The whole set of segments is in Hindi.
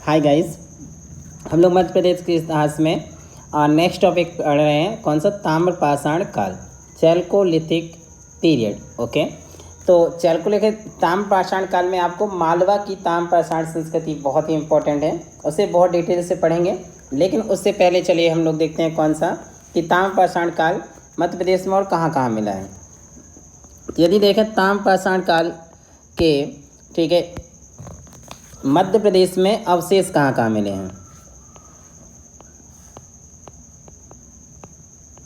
हाय गाइस, हम लोग मध्य प्रदेश के इतिहास में नेक्स्ट टॉपिक पढ़ रहे हैं। कौन सा? ताम्रपाषाण काल, चैल्कोलिथिक पीरियड। ओके, तो चैल्कोलिथिक ताम्रपाषाण काल में आपको मालवा की ताम्रपाषाण संस्कृति बहुत ही इंपॉर्टेंट है, उसे बहुत डिटेल से पढ़ेंगे। लेकिन उससे पहले चलिए हम लोग देखते हैं कौन सा कि ताम्रपाषाण काल मध्य प्रदेश में और कहाँ कहाँ मिला है। तो यदि देखें ताम्रपाषाण काल के, ठीक है, मध्य प्रदेश में अवशेष कहाँ कहाँ मिले हैं?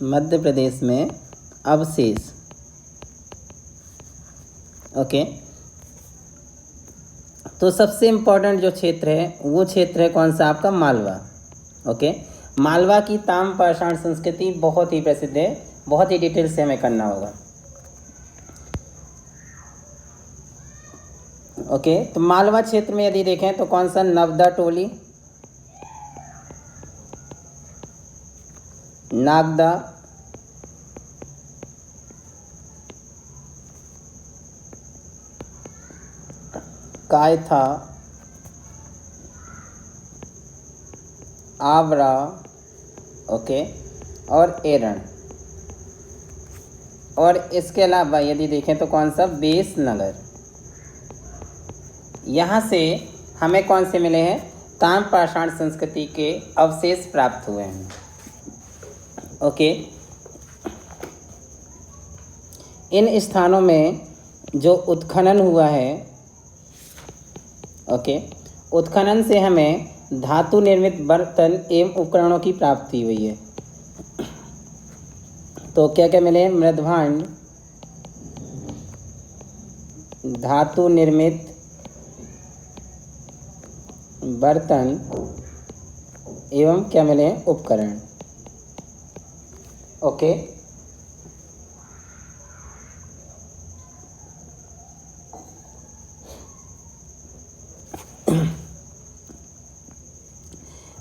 मध्य प्रदेश में अवशेष, ओके, तो सबसे इम्पोर्टेंट जो क्षेत्र है वो क्षेत्र है कौन सा? आपका मालवा। ओके, मालवा की ताम्रपाषाण संस्कृति बहुत ही प्रसिद्ध है, बहुत ही डिटेल से हमें करना होगा। ओके, तो मालवा क्षेत्र में यदि देखें तो कौन सा? नवदा टोली, नागदा, कायथा, आवरा, ओके, और एरण। और इसके अलावा यदि देखें तो कौन सा? बेसनगर। यहाँ से हमें कौन से मिले हैं? ताम्रपाषाण संस्कृति के अवशेष प्राप्त हुए हैं। ओके, इन स्थानों में जो उत्खनन हुआ है, ओके, उत्खनन से हमें धातु निर्मित बर्तन एवं उपकरणों की प्राप्ति हुई है। तो क्या क्या मिले? मृदभांड, धातु निर्मित बर्तन एवं क्या मिले? उपकरण। ओके,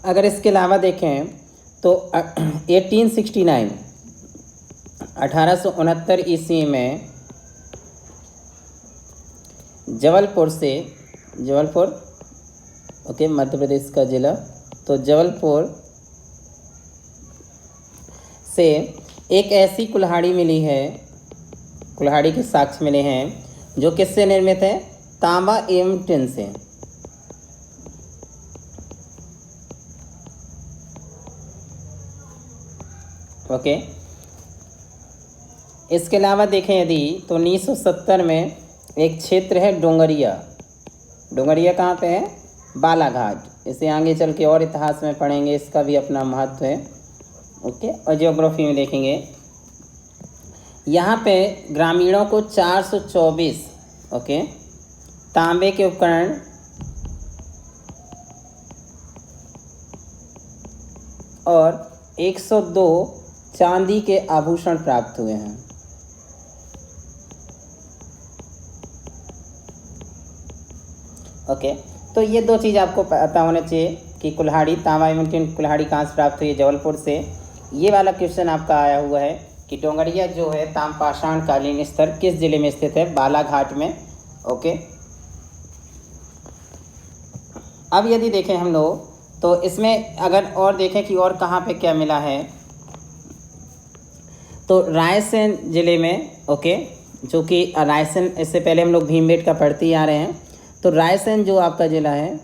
अगर इसके अलावा देखें तो 1869 ईस्वी में जबलपुर, ओके, मध्य प्रदेश का जिला, तो जबलपुर से एक ऐसी कुल्हाड़ी मिली है, कुल्हाड़ी के साक्ष्य मिले हैं जो किससे निर्मित है? तांबा एवं टिन से। ओके, इसके अलावा देखें यदि तो 1970 में एक क्षेत्र है डोंगरिया। डोंगरिया कहाँ पे है? बालाघाट। इसे आगे चल के और इतिहास में पढ़ेंगे, इसका भी अपना महत्व है। ओके, और ज्योग्राफी में देखेंगे यहाँ पे ग्रामीणों को 424, ओके, तांबे के उपकरण और 102 चांदी के आभूषण प्राप्त हुए हैं। ओके, तो ये दो चीज़ आपको पता होना चाहिए कि कुल्हाड़ी, तांबा एवं टिन कुल्हाड़ी कहाँ से प्राप्त हुई है? जबलपुर से। ये वाला क्वेश्चन आपका आया हुआ है कि डोंगरिया जो है ताम्रपाषाण कालीन स्तर किस जिले में स्थित है? बालाघाट में। ओके, अब यदि देखें हम लोग तो इसमें अगर और देखें कि और कहाँ पे क्या मिला है, तो रायसेन जिले में, ओके, जो कि रायसेन, इससे पहले हम लोग भीमबेटका पढ़ते ही आ रहे हैं। तो रायसेन जो आपका जिला है,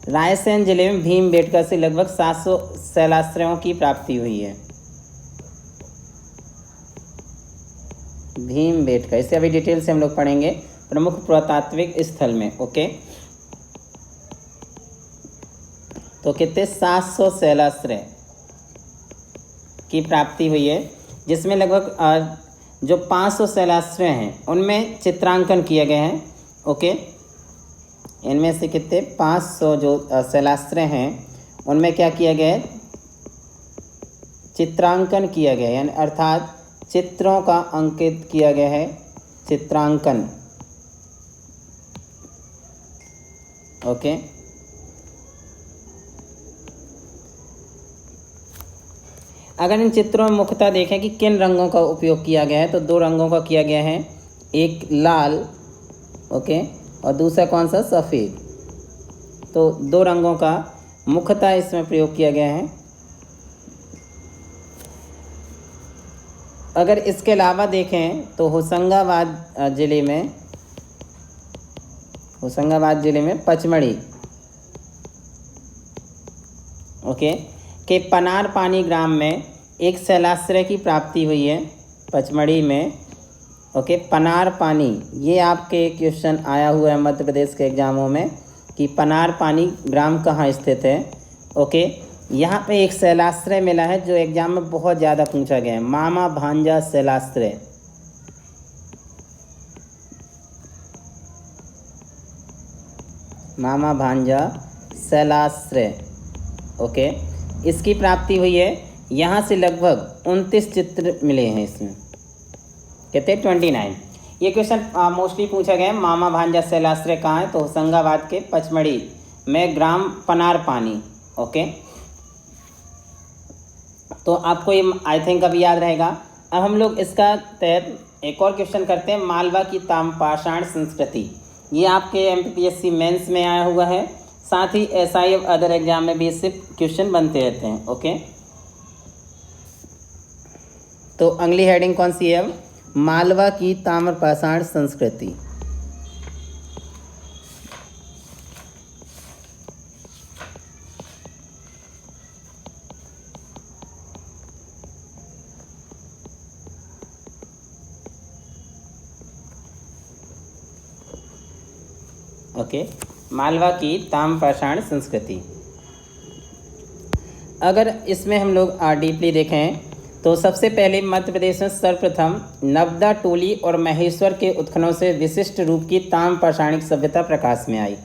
रायसेन जिले में भीमबेटका से लगभग 700 शैलाश्रयों की प्राप्ति हुई है। भीमबेटका, इसे अभी डिटेल से हम लोग पढ़ेंगे, प्रमुख पुरातात्विक स्थल में। ओके, तो कितने? 700 शैलाश्रय की प्राप्ति हुई है, जिसमें लगभग जो 500 शैलाश्रय हैं उनमें चित्रांकन किए गए हैं। ओके, इनमें से कितने? 500 जो शैलाश्रय हैं उनमें क्या किया गया है? चित्रांकन किया गया है, यानी अर्थात चित्रों का अंकित किया गया है, चित्रांकन। ओके, अगर इन चित्रों में मुख्यतः देखें कि किन रंगों का उपयोग किया गया है, तो दो रंगों का किया गया है, एक लाल, ओके, और दूसरा कौन सा? सफ़ेद। तो 2 रंगों का मुख्यतः इसमें प्रयोग किया गया है। अगर इसके अलावा देखें तो होशंगाबाद ज़िले में पचमढ़ी ओके के पनार पानी ग्राम में एक शैलाश्रय की प्राप्ति हुई है पचमढ़ी में। ओके, पनार पानी, ये आपके क्वेश्चन आया हुआ है मध्य प्रदेश के एग्जामों में कि पनार पानी ग्राम कहाँ स्थित है। ओके, यहाँ पे एक शैलाश्रय मिला है जो एग्जाम में बहुत ज़्यादा पूछा गया है, मामा भांजा शैलाश्रय। मामा भांजा शैलाश्रय ओके, इसकी प्राप्ति हुई है। यहाँ से लगभग 29 चित्र मिले हैं इसमें, कहते 29। ये क्वेश्चन मोस्टली पूछा गया है, मामा भांजा शैलाश्रय कहाँ है, तो होशंगाबाद के पचमढ़ी में ग्राम पनार पानी। ओके, तो आपको ये आई थिंक अभी याद रहेगा। अब हम लोग इसका तहत एक और क्वेश्चन करते हैं, मालवा की ताम्रपाषाण संस्कृति। ये आपके MPPSC मेंस में आया हुआ है, साथ ही SI अदर एग्जाम में भी इससे क्वेश्चन बनते रहते हैं। ओके, तो अगली हेडिंग कौन सी है, मालवा की ताम्रपाषाण संस्कृति। ओके, मालवा की ताम्रपाषाण संस्कृति। अगर इसमें हम लोग डीपली देखें तो सबसे पहले मध्य प्रदेश में सर्वप्रथम नवदा टोली और महेश्वर के उत्खननों से विशिष्ट रूप की ताम्रपाषाणिक सभ्यता प्रकाश में आई।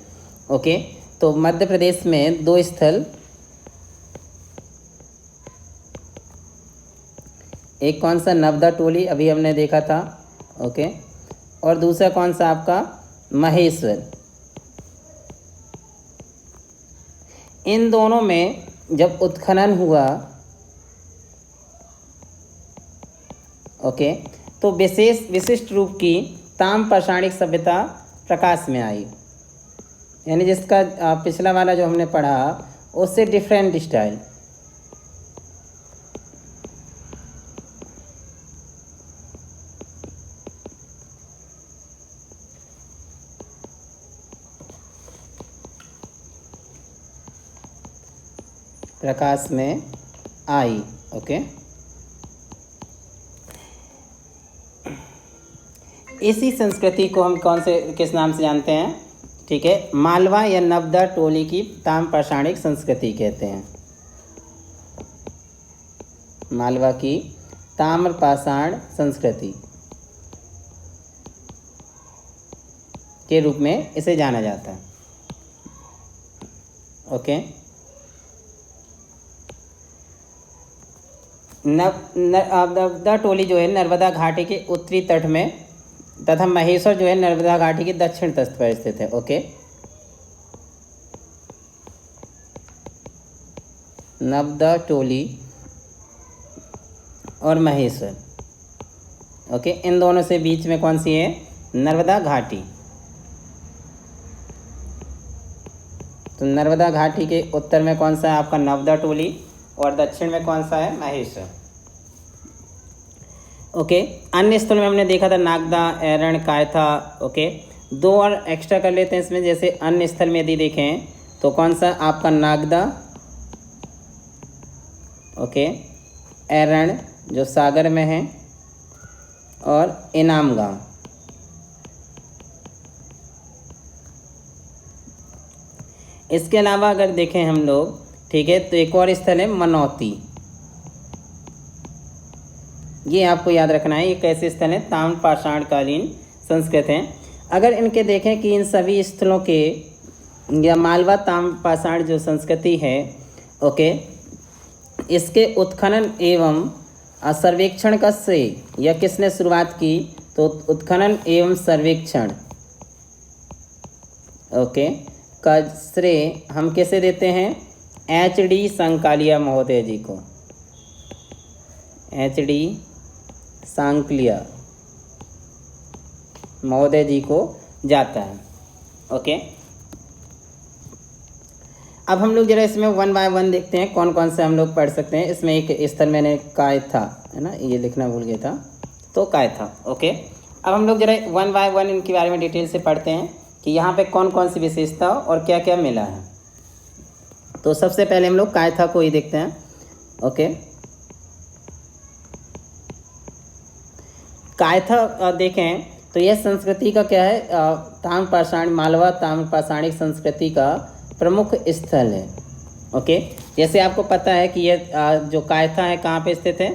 ओके, तो मध्य प्रदेश में 2 स्थल, एक कौन सा, नवदा टोली अभी हमने देखा था। ओके, और दूसरा कौन सा आपका, महेश्वर। इन दोनों में जब उत्खनन हुआ ओके, तो विशिष्ट रूप की ताम्रपाषाणिक सभ्यता प्रकाश में आई, यानी जिसका पिछला वाला जो हमने पढ़ा उससे डिफरेंट स्टाइल। प्रकाश में आई। ओके, इसी संस्कृति को हम किस नाम से जानते हैं, ठीक है, मालवा या नवदा टोली की ताम्रपाषाणिक संस्कृति कहते हैं। मालवा की ताम्रपाषाण संस्कृति के रूप में इसे जाना जाता है। ओके, नवदा टोली जो है नर्मदा घाटी के उत्तरी तट में तथा महेश्वर जो है नर्मदा घाटी के दक्षिण तट पर स्थित है। ओके, नवदा टोली और महेश्वर। ओके, इन दोनों से बीच में कौन सी है, नर्मदा घाटी। तो नर्मदा घाटी के उत्तर में कौन सा है आपका, नवदा टोली, और दक्षिण में कौन सा है, महेश्वर। ओके, अन्य स्थल में हमने देखा था नागदा, एरण, कायथा। ओके, 2 और एक्स्ट्रा कर लेते हैं इसमें, जैसे अन्य स्थल में यदि देखें तो कौन सा आपका, नागदा। ओके, एरण जो सागर में है, और इनाम गांव। इसके अलावा अगर देखें हम लोग, ठीक है, तो एक और स्थल है मनौती। ये आपको याद रखना है, ये कैसे स्थल है, ताम्रपाषाणकालीन संस्कृत हैं। अगर इनके देखें कि इन सभी स्थलों के या मालवा ताम्रपाषाण जो संस्कृति है, ओके, इसके उत्खनन एवं सर्वेक्षण का श्रेय या किसने शुरुआत की, तो उत्खनन एवं सर्वेक्षण ओके का श्रेय हम कैसे देते हैं, HD सांकलिया महोदय जी को। HD सांकलिया महोदय जी को जाता है। ओके, अब हम लोग जरा इसमें 1 बाय 1 देखते हैं कौन कौन से हम लोग पढ़ सकते हैं। इसमें एक स्थल मैंने कायथा है ना, ये लिखना भूल गया था, तो कायथा। ओके, अब हम लोग जरा 1 बाय 1 इनके बारे में डिटेल से पढ़ते हैं कि यहाँ पे कौन कौन सी विशेषता और क्या क्या मिला है। तो सबसे पहले हम लोग कायथा को ही देखते हैं। ओके, कायथा देखें तो यह संस्कृति का क्या है, ताम्रपाषाण मालवा ताम्रपाषाणिक संस्कृति का प्रमुख स्थल है। ओके, जैसे आपको पता है कि यह जो कायथा है कहाँ पे स्थित है,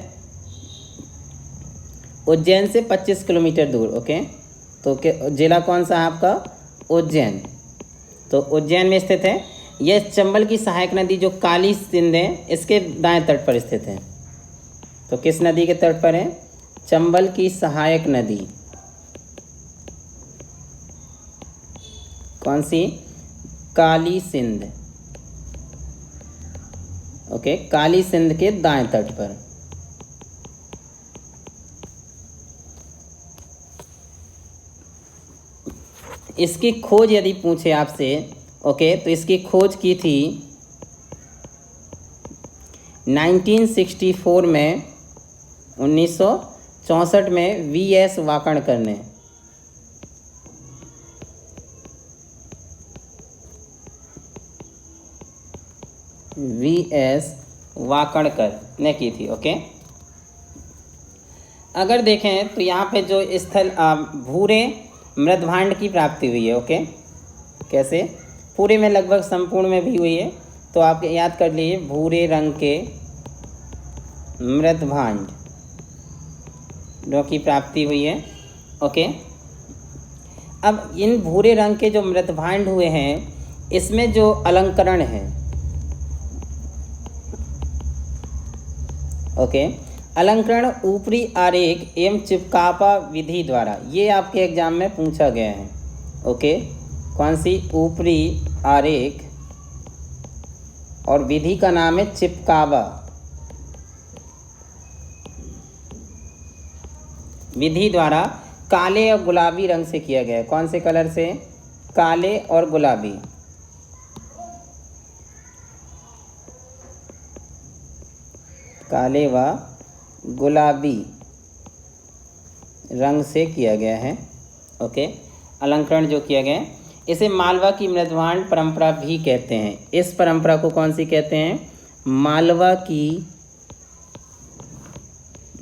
उज्जैन से 25 किलोमीटर दूर। ओके, तो जिला कौन सा है आपका, उज्जैन। तो उज्जैन में स्थित है। यह चंबल की सहायक नदी जो काली सिंध है इसके दाएं तट पर स्थित है। तो किस नदी के तट पर है, चंबल की सहायक नदी। कौन सी, काली सिंध। ओके, काली सिंध के दाएं तट पर। इसकी खोज यदि पूछे आपसे, ओके, तो इसकी खोज की थी 1964 में, 1964 में V.S. वाकणकर ने। V.S. वाकणकर ने की थी। ओके, अगर देखें तो यहाँ पे जो स्थल भूरे मृदभांड की प्राप्ति हुई है। ओके, कैसे, पूरे में लगभग संपूर्ण में भी हुई है। तो आप याद कर लीजिए, भूरे रंग के मृदभांड की प्राप्ति हुई है। ओके, अब इन भूरे रंग के जो मृदभांड हुए हैं इसमें जो अलंकरण है, ओके, अलंकरण ऊपरी आरेख एवं चिपकावा विधि द्वारा, ये आपके एग्जाम में पूछा गया है। ओके, कौन सी, ऊपरी आरेख, और विधि का नाम है चिपकावा विधि द्वारा काले और गुलाबी रंग से किया गया है। कौन से कलर से, काले और गुलाबी। काले व गुलाबी रंग से किया गया है। ओके, अलंकरण जो किया गया है इसे मालवा की मृदभांड परंपरा भी कहते हैं। इस परंपरा को कौन सी कहते हैं, मालवा की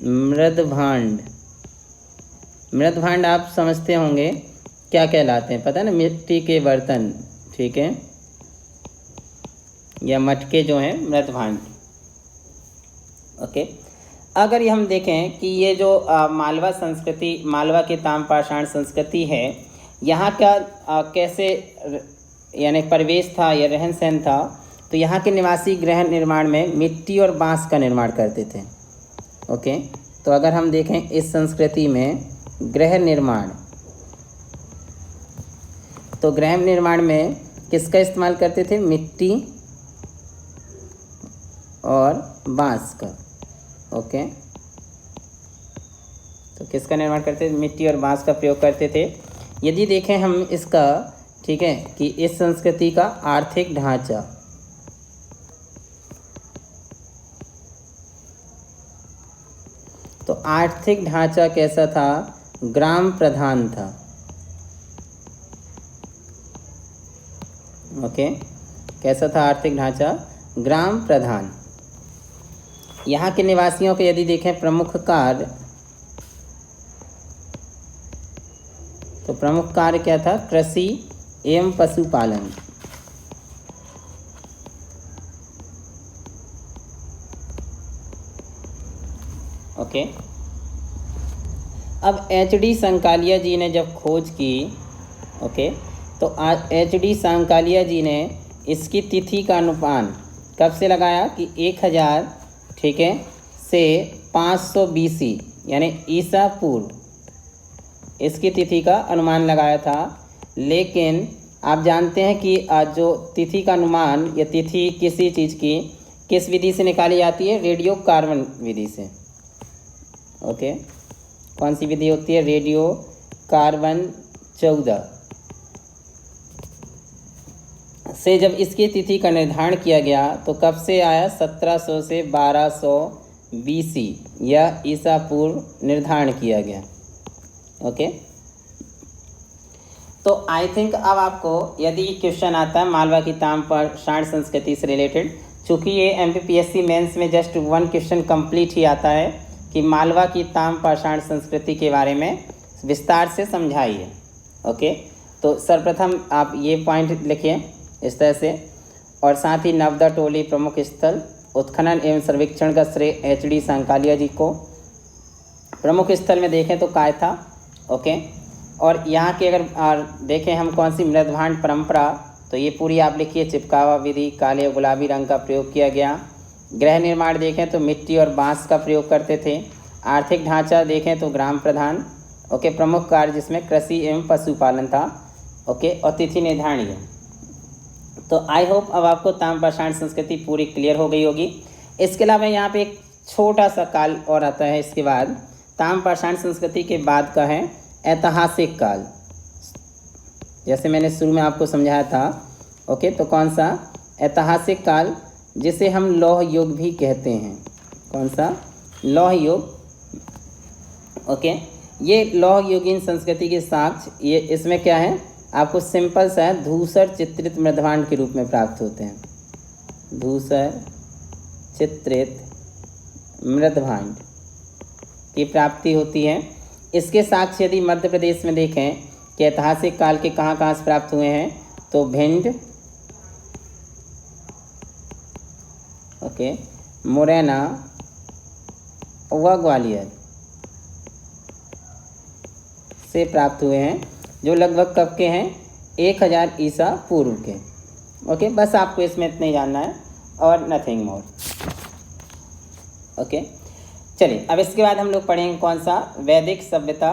मृदभांड। मृदभांड आप समझते होंगे क्या कहलाते हैं, पता है ना, मिट्टी के बर्तन, ठीक है, या मटके जो हैं मृदभांड। ओके, अगर ये हम देखें कि ये जो मालवा संस्कृति, मालवा की ताम्रपाषाण संस्कृति है, यहाँ का कैसे यानी परिवेश था या रहन सहन था, तो यहाँ के निवासी गृह निर्माण में मिट्टी और बांस का निर्माण करते थे। ओके, तो अगर हम देखें इस संस्कृति में गृह निर्माण, तो गृह निर्माण में किसका इस्तेमाल करते थे, मिट्टी और बांस का। ओके, तो किसका निर्माण करते थे, मिट्टी और बांस का प्रयोग करते थे। यदि देखें हम इसका, ठीक है, कि इस संस्कृति का आर्थिक ढांचा, तो आर्थिक ढांचा कैसा था, ग्राम प्रधान था। ओके, कैसा था आर्थिक ढांचा, ग्राम प्रधान। यहाँ के निवासियों के यदि देखें प्रमुख कार्य, तो प्रमुख कार्य क्या था, कृषि एवं पशुपालन। ओके, अब H.D. संकालिया जी ने जब खोज की, ओके, तो H.D. संकालिया जी ने इसकी तिथि का अनुमान कब से लगाया कि 1000, ठीक है, से 500 BC यानी ईसा पूर्व, इसकी तिथि का अनुमान लगाया था। लेकिन आप जानते हैं कि जो तिथि का अनुमान या तिथि किसी चीज़ की किस विधि से निकाली जाती है, रेडियो कार्बन विधि से। ओके, कौन सी विधि होती है, रेडियो कार्बन 14 से जब इसकी तिथि का निर्धारण किया गया तो कब से आया, 1700 से 1200 BC या ईसा पूर्व निर्धारण किया गया। ओके, तो आई थिंक अब आपको यदि क्वेश्चन आता है मालवा की ताम्रपाषाण संस्कृति से रिलेटेड, चूँकि ये MPPSC मेंस में जस्ट 1 क्वेश्चन कंप्लीट ही आता है कि मालवा की ताम्रपाषाण संस्कृति के बारे में विस्तार से समझाइए। ओके, तो सर्वप्रथम आप ये पॉइंट लिखिए इस तरह से, और साथ ही नवदा टोली प्रमुख स्थल, उत्खनन एवं सर्वेक्षण का श्रेय HD सांकालिया जी को। प्रमुख स्थल में देखें तो काय था। ओके, और यहाँ के अगर देखें हम कौन सी मृदभांड परंपरा, तो ये पूरी आप लिखिए, चिपकावा विधि, काले और गुलाबी रंग का प्रयोग किया गया। गृह निर्माण देखें तो मिट्टी और बांस का प्रयोग करते थे। आर्थिक ढांचा देखें तो ग्राम प्रधान। ओके, प्रमुख कार्य जिसमें कृषि एवं पशुपालन था। ओके, और तिथि निर्धारणीय। तो आई होप अब आपको ताम्रपाषाण संस्कृति पूरी क्लियर हो गई होगी। इसके अलावा यहाँ पे एक छोटा सा काल और आता है इसके बाद, ताम्रपाषाण संस्कृति के बाद का है ऐतिहासिक काल। जैसे मैंने शुरू में आपको समझाया था। ओके, तो कौन सा, ऐतिहासिक काल, जिसे हम लौह युग भी कहते हैं। कौन सा, लौह युग। ओके, ये लौह युगीन संस्कृति के साक्ष्य, ये इसमें क्या है, आपको सिंपल सा है, धूसर चित्रित मृदभांड के रूप में प्राप्त होते हैं। धूसर चित्रित मृदभांड की प्राप्ति होती है। इसके साक्ष्य यदि मध्य प्रदेश में देखें कि ऐतिहासिक काल के कहाँ से प्राप्त हुए हैं, तो भिंड, ओके, मुरैना व ग्वालियर से प्राप्त हुए हैं, जो लगभग कब के हैं, 1000 ईसा पूर्व के। ओके, बस आपको इसमें इतना ही जानना है और नथिंग मोर। ओके, चलिए अब इसके बाद हम लोग पढ़ेंगे कौन सा, वैदिक सभ्यता